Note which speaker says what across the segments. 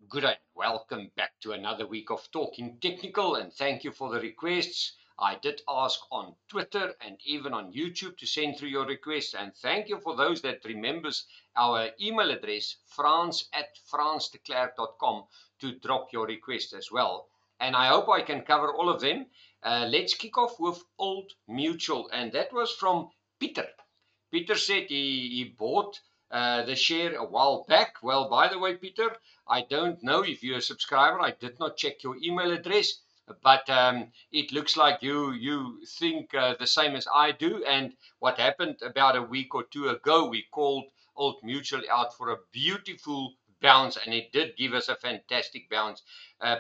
Speaker 1: Good day. Welcome back to another week of Talking Technical, and thank you for the requests. I did ask on Twitter and even on YouTube to send through your requests, and thank you for those that remembers our email address, france@francedeclerc.com, to drop your request as well. And I hope I can cover all of them. Let's kick off with Old Mutual, and that was from Peter. Peter said he bought the share a while back. Well, by the way, Peter, I don't know if you're a subscriber. I did not check your email address, but it looks like you think the same as I do. And what happened about a week or two ago, we called Old Mutual out for a beautiful bounce, and it did give us a fantastic bounce.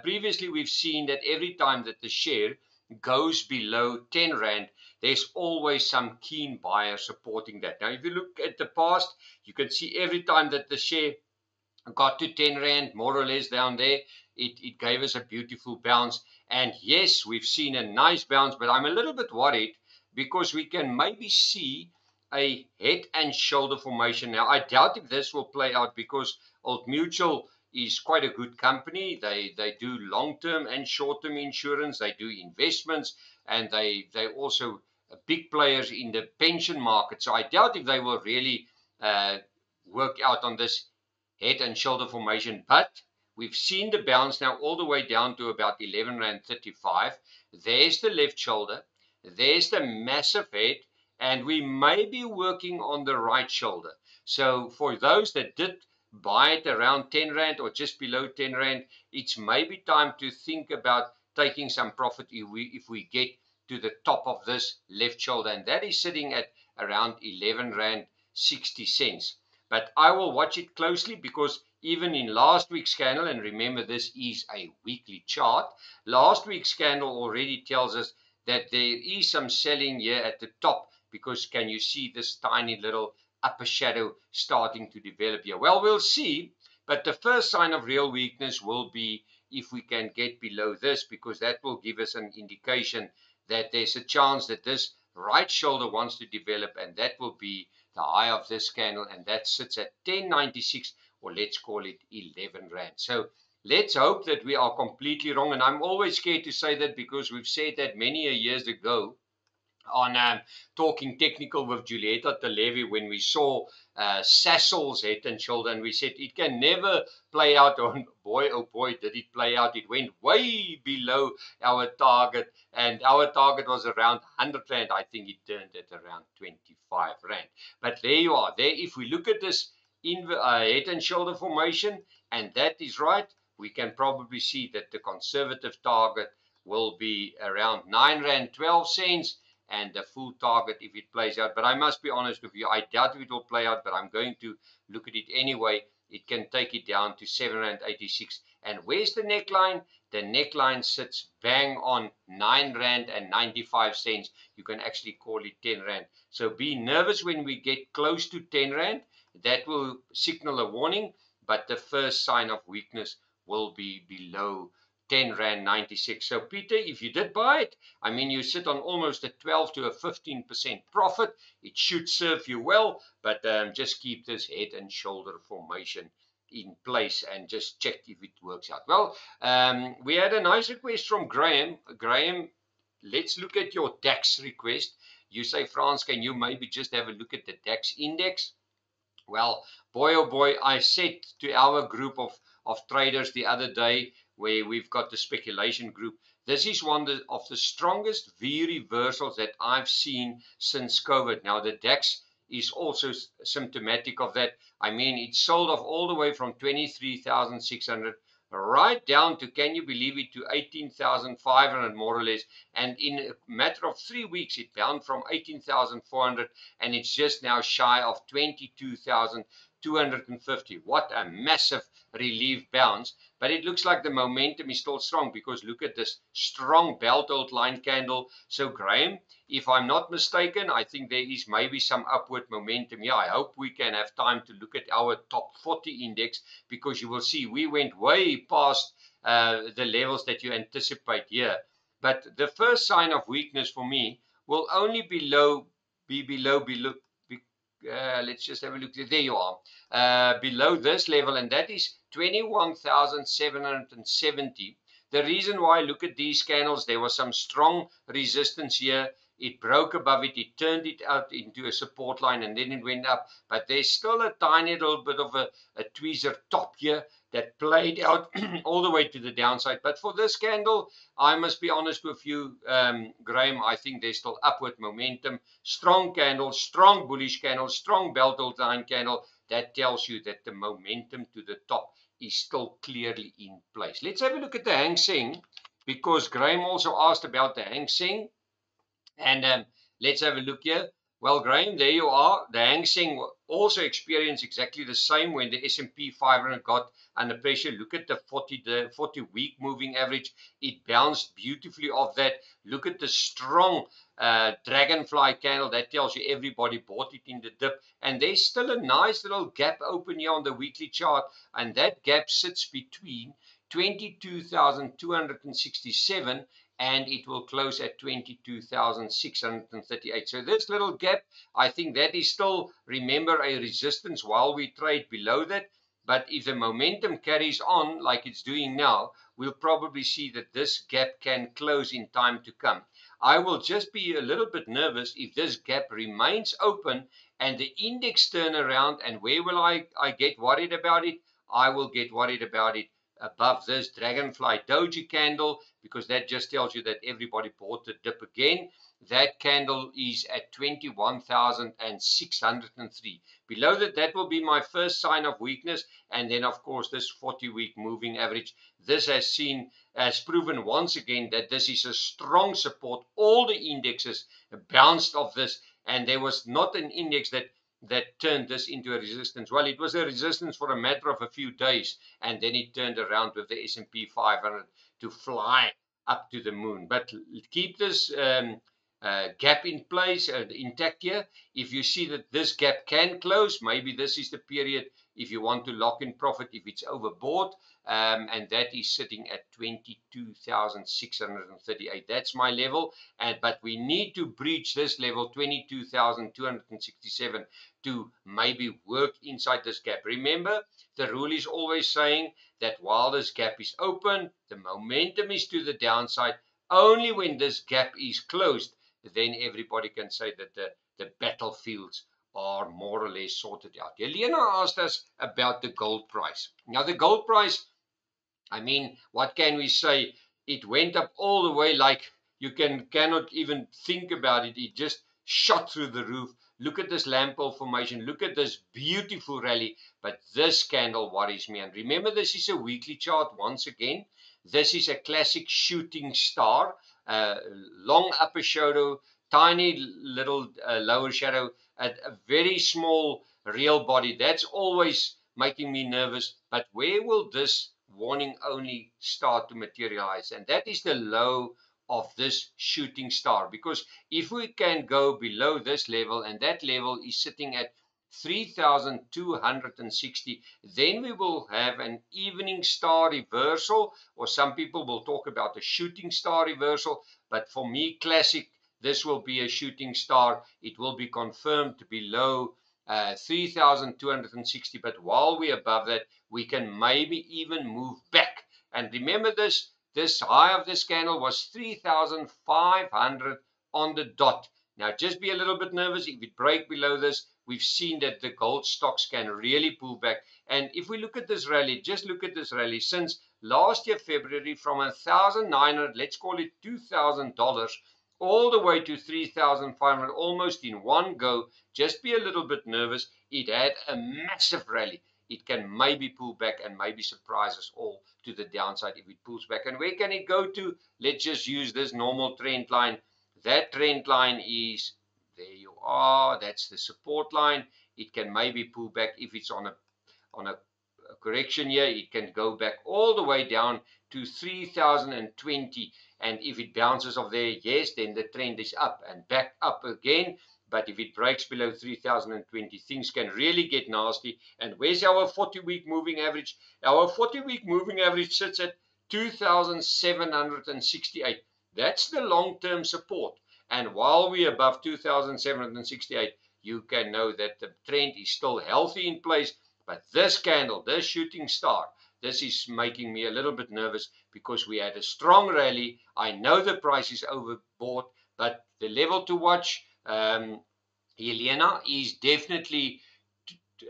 Speaker 1: Previously, we've seen that every time that the share goes below 10 Rand, there's always some keen buyer supporting that. Now, if you look at the past, you can see every time that the share got to 10 Rand, more or less down there, it gave us a beautiful bounce. And yes, we've seen a nice bounce, but I'm a little bit worried because we can maybe see a head and shoulder formation. Now, I doubt if this will play out because Old Mutual is quite a good company. They do long-term and short-term insurance. They do investments, and they also big players in the pension market. So I doubt if they will really work out on this head and shoulder formation, but we've seen the bounce now all the way down to about 11 Rand 35. There's the left shoulder, there's the massive head, and we may be working on the right shoulder. So for those that did buy it around 10 Rand or just below 10 Rand, it's maybe time to think about taking some profit if we get to the top of this left shoulder, and that is sitting at around 11 Rand 60 cents. But I will watch it closely because even in last week's candle, and remember this is a weekly chart, last week's candle already tells us that there is some selling here at the top, because can you see this tiny little upper shadow starting to develop here? Well, we'll see, but the first sign of real weakness will be if we can get below this, because that will give us an indication that there's a chance that this right shoulder wants to develop, and that will be the high of this candle, and that sits at 10.96, or let's call it 11 Rand. So let's hope that we are completely wrong, and I'm always scared to say that because we've said that many years ago on Talking Technical with Julieta Televi when we saw Sasol's head and shoulder, and we said it can never play out. On boy, oh boy, did it play out. It went way below our target, and our target was around 100 Rand. I think it turned at around 25 Rand. But there you are. There, if we look at this in head and shoulder formation, and that is right, we can probably see that the conservative target will be around 9 Rand 12 cents, and the full target if it plays out. But I must be honest with you, I doubt if it will play out, but I'm going to look at it anyway. It can take it down to 7 Rand 86. And where's the neckline? The neckline sits bang on 9 Rand and 95 cents. You can actually call it 10 Rand. So be nervous when we get close to 10 Rand. That will signal a warning, but the first sign of weakness will be below 10 Rand 96. So Peter, if you did buy it, I mean, you sit on almost a 12 to a 15% profit. It should serve you well, but just keep this head and shoulder formation in place and just check if it works out. Well, we had a nice request from Graham. Graham, let's look at your DAX request. You say, France, can you maybe just have a look at the DAX index? Well, boy, oh boy, I said to our group of traders the other day, where we've got the speculation group, this is one of the strongest V reversals that I've seen since COVID. Now, the DAX is also symptomatic of that. I mean, it sold off all the way from 23,600 right down to, can you believe it, to 18,500 more or less. And in a matter of 3 weeks, it bounced from 18,400, and it's just now shy of 22,250. What a massive relief bounce. But it looks like the momentum is still strong, because look at this strong belt outline candle. So Graham, if I'm not mistaken, I think there is maybe some upward momentum. Yeah, I hope we can have time to look at our top 40 index, because you will see we went way past the levels that you anticipate here. But the first sign of weakness for me will only be below. Let's just have a look. There you are, below this level, and that is 21,770. The reason why, look at these candles, there was some strong resistance here. It broke above it, it turned it out into a support line, and then it went up. But there's still a tiny little bit of a tweezer top here that played out all the way to the downside. But for this candle, I must be honest with you, Graham, I think there's still upward momentum. Strong candle, strong bullish candle, strong belt line candle. That tells you that the momentum to the top is still clearly in place. Let's have a look at the Hang Seng, because Graham also asked about the Hang Seng. And let's have a look here. Well, Graham, there you are. The Hang Seng also experienced exactly the same when the S&P 500 got under pressure. Look at the 40-week moving average. It bounced beautifully off that. Look at the strong dragonfly candle. That tells you everybody bought it in the dip. And there's still a nice little gap open here on the weekly chart. And that gap sits between 22,267 and it will close at 22,638. So this little gap, I think that is still, remember, a resistance while we trade below that. But if the momentum carries on like it's doing now, we'll probably see that this gap can close in time to come. I will just be a little bit nervous if this gap remains open and the index turn around. And where will I get worried about it? I will get worried about it above this dragonfly doji candle, because that just tells you that everybody bought the dip again. That candle is at 21,603. Below that, that will be my first sign of weakness. And then, of course, this 40-week moving average. This has proven once again that this is a strong support. All the indexes bounced off this, and there was not an index that turned this into a resistance. Well, it was a resistance for a matter of a few days, and then it turned around with the S&P 500 to fly up to the moon. But keep this gap in place, intact here. If you see that this gap can close, maybe this is the period if you want to lock in profit if it's overbought. And that is sitting at 22,638. That's my level. But we need to breach this level, 22,267, to maybe work inside this gap. Remember, the rule is always saying that while this gap is open, the momentum is to the downside. Only when this gap is closed, then everybody can say that the battlefields are more or less sorted out. Helena asked us about the gold price. Now, the gold price, I mean, what can we say? It went up all the way, like you cannot even think about it. It just shot through the roof. Look at this lamp pole formation. Look at this beautiful rally. But this candle worries me. And remember, this is a weekly chart once again. This is a classic shooting star. Long upper shadow, tiny little lower shadow, a very small real body. That's always making me nervous. But where will this warning only start to materialize? And that is the low of this shooting star, because if we can go below this level, and that level is sitting at 3,260, then we will have an evening star reversal, or some people will talk about a shooting star reversal. But for me, classic, this will be a shooting star. It will be confirmed below 3,260, but while we're above that, we can maybe even move back. And remember, this high of this candle was 3,500 on the dot. Now, just be a little bit nervous. If it breaks below this, we've seen that the gold stocks can really pull back. And if we look at this rally, just look at this rally since last year, February, from 1,900, let's call it $2,000, all the way to 3,500, almost in one go. Just be a little bit nervous. It had a massive rally. It can maybe pull back and maybe surprise us all to the downside if it pulls back. And where can it go to? Let's just use this normal trend line. That trend line is, there you are, that's the support line. It can maybe pull back if it's on a correction here. It can go back all the way down to 3,020. And if it bounces off there, yes, then the trend is up and back up again. But if it breaks below 3,020, things can really get nasty. And where's our 40-week moving average? Our 40-week moving average sits at 2,768. That's the long-term support. And while we're above 2,768, you can know that the trend is still healthy in place. But this candle, this shooting star, this is making me a little bit nervous because we had a strong rally. I know the price is overbought, but the level to watch, Helena, is definitely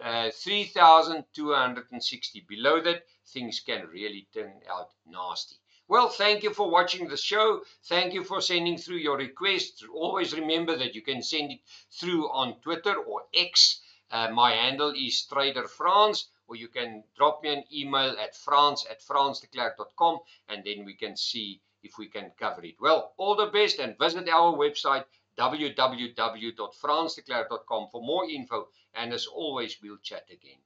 Speaker 1: 3,260. Below that, things can really turn out nasty. Well, thank you for watching the show. Thank you for sending through your requests. Always remember that you can send it through on Twitter or X. My handle is Trader France, or you can drop me an email at frans@fransdeklerk.com, and then we can see if we can cover it. Well, all the best, and visit our website www.fransdeklerk.com for more info, and as always, we'll chat again.